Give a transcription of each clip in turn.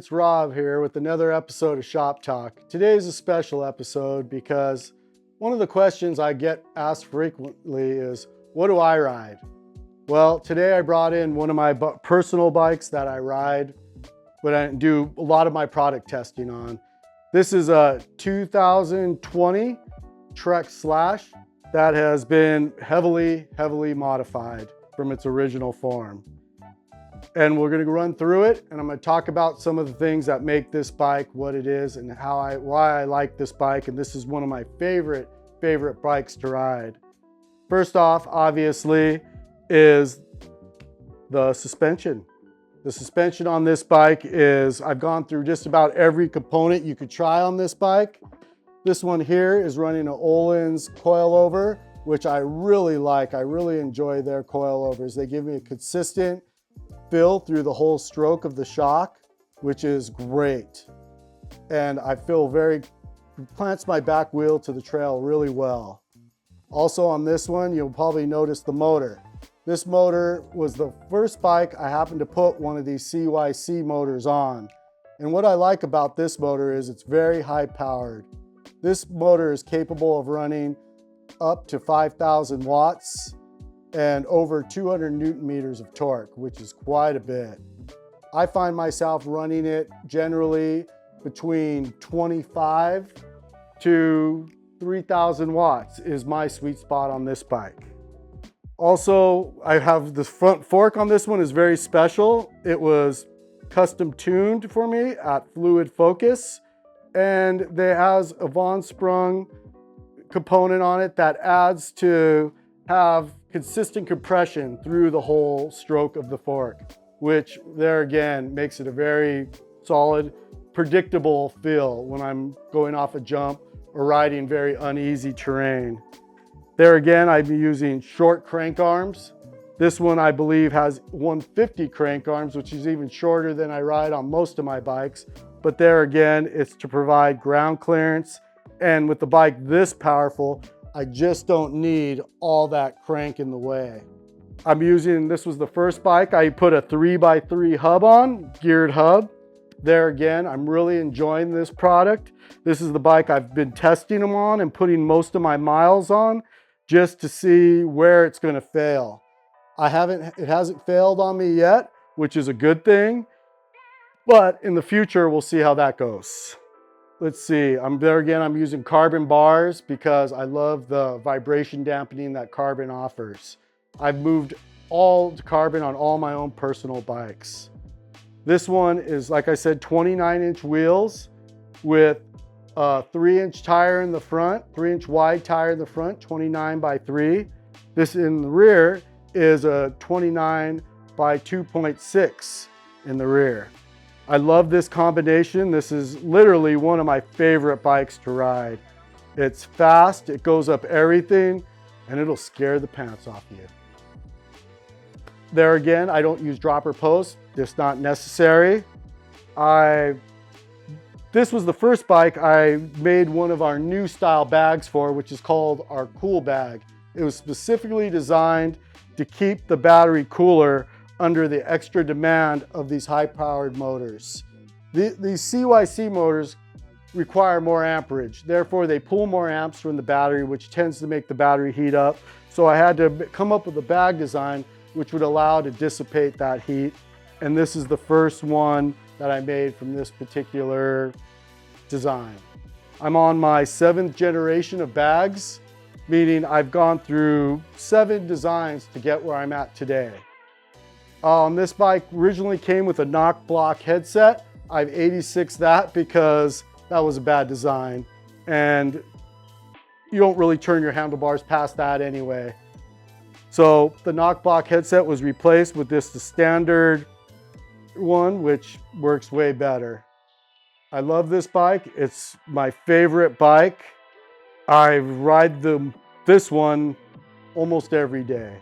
it's Rob here with another episode of Shop Talk. Today is a special episode because one of the questions I get asked frequently is, what do I ride? Well, today I brought in one of my personal bikes that I ride, but I do a lot of my product testing on. This is a 2020 Trek Slash that has been heavily modified from its original form. And we're gonna run through it, and I'm gonna talk about some of the things that make this bike what it is and why I like this bike, and this is one of my favorite bikes to ride. First off, obviously, is the suspension. The suspension on this bike is, I've gone through just about every component you could try on this bike. This one here is running an Öhlins coilover, which I really like. I really enjoy their coilovers. They give me a consistent feel through the whole stroke of the shock, which is great. And I feel plants my back wheel to the trail really well. Also on this one, you'll probably notice the motor. This motor was the first bike I happened to put one of these CYC motors on. And what I like about this motor is it's very high powered. This motor is capable of running up to 5,000 watts and over 200 Newton meters of torque, which is quite a bit. I find myself running it generally between 25 to 3,000 watts is my sweet spot on this bike. Also, I have this front fork on this one is very special. It was custom tuned for me at Fluid Focus, and it has a Von Sprung component on it that adds to have consistent compression through the whole stroke of the fork, which there again makes it a very solid, predictable feel when I'm going off a jump or riding very uneasy terrain. There again, I'm using short crank arms. This one I believe has 150 crank arms, which is even shorter than I ride on most of my bikes. But there again, it's to provide ground clearance. And with the bike this powerful, I just don't need all that crank in the way. This was the first bike I put a 3x3 hub on, geared hub. There again, I'm really enjoying this product. This is the bike I've been testing them on and putting most of my miles on just to see where it's gonna fail. It hasn't failed on me yet, which is a good thing, but in the future, we'll see how that goes. Let's see, I'm using carbon bars because I love the vibration dampening that carbon offers. I've moved all to carbon on all my own personal bikes. This one is, like I said, 29-inch wheels with a 3-inch tire in the front, 3-inch wide tire in the front, 29x3. This in the rear is a 29 by 2.6 in the rear. I love this combination. This is literally one of my favorite bikes to ride. It's fast, it goes up everything, and it'll scare the pants off you. There again, I don't use dropper posts, it's not necessary. This was the first bike I made one of our new style bags for, which is called our Cool Bag. It was specifically designed to keep the battery cooler under the extra demand of these high-powered motors. These CYC motors require more amperage. Therefore, they pull more amps from the battery, which tends to make the battery heat up. So I had to come up with a bag design which would allow to dissipate that heat. And this is the first one that I made from this particular design. I'm on my 7th generation of bags, meaning I've gone through 7 designs to get where I'm at today. This bike originally came with a knock block headset. I've 86'd that because that was a bad design. And you don't really turn your handlebars past that anyway. So the knock block headset was replaced with the standard one, which works way better. I love this bike. It's my favorite bike. I ride this one almost every day.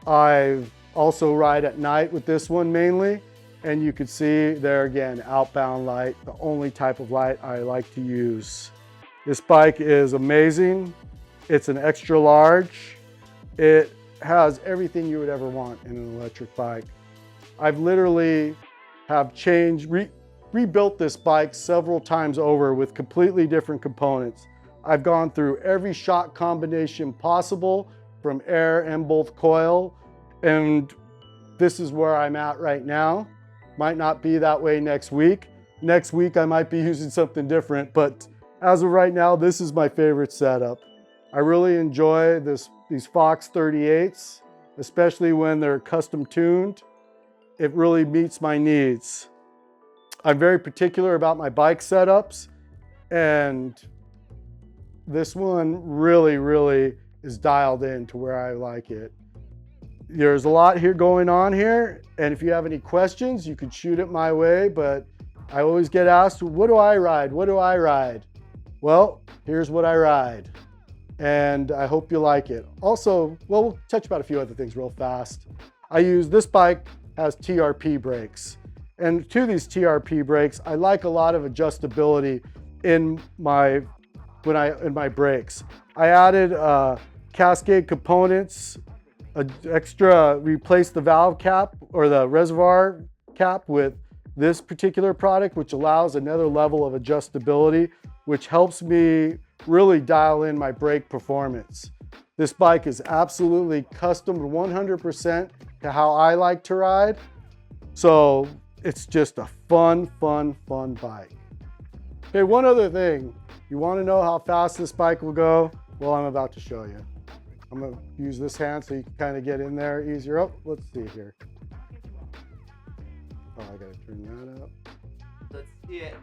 I also ride at night with this one mainly, and you can see there again, outbound light, the only type of light I like to use. This bike is amazing. It's an extra large. It has everything you would ever want in an electric bike. I've literally have changed, rebuilt this bike several times over with completely different components. I've gone through every shock combination possible from air and both coil, and this is where I'm at right now. Might not be that way next week. Next week I might be using something different, but as of right now, this is my favorite setup. I really enjoy these Fox 38s, especially when they're custom tuned. It really meets my needs. I'm very particular about my bike setups, and this one really is dialed in to where I like it. There's a lot here going on here, and if you have any questions, you can shoot it my way, but I always get asked, what do I ride? What do I ride? Well, here's what I ride, and I hope you like it. Also, well, we'll touch about a few other things real fast. This bike has TRP brakes, and to these TRP brakes, I like a lot of adjustability in my brakes. I added Cascade components, replaced the valve cap or the reservoir cap with this particular product, which allows another level of adjustability, which helps me really dial in my brake performance. This bike is absolutely custom 100% to how I like to ride. So it's just a fun bike. Okay, one other thing. You want to know how fast this bike will go? Well, I'm about to show you. I'm going to use this hand so you can kind of get in there easier. Oh, let's see here. Oh, I got to turn that up. Let's see it.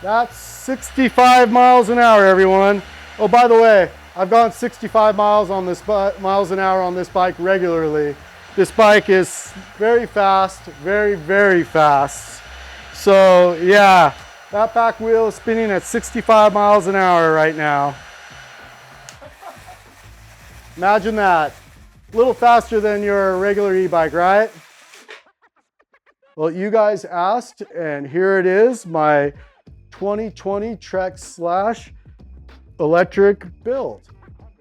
That's 65 miles an hour, everyone. Oh, by the way, I've gone 65 miles an hour on this bike regularly. This bike is very fast, very fast. So yeah, that back wheel is spinning at 65 miles an hour right now. Imagine that. A little faster than your regular e-bike, right? Well, you guys asked, and here it is, my 2020 Trek / electric build,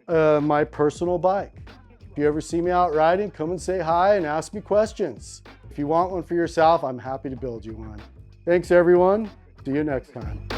my personal bike. If you ever see me out riding, come and say hi and ask me questions. If you want one for yourself, I'm happy to build you one. Thanks everyone. See you next time.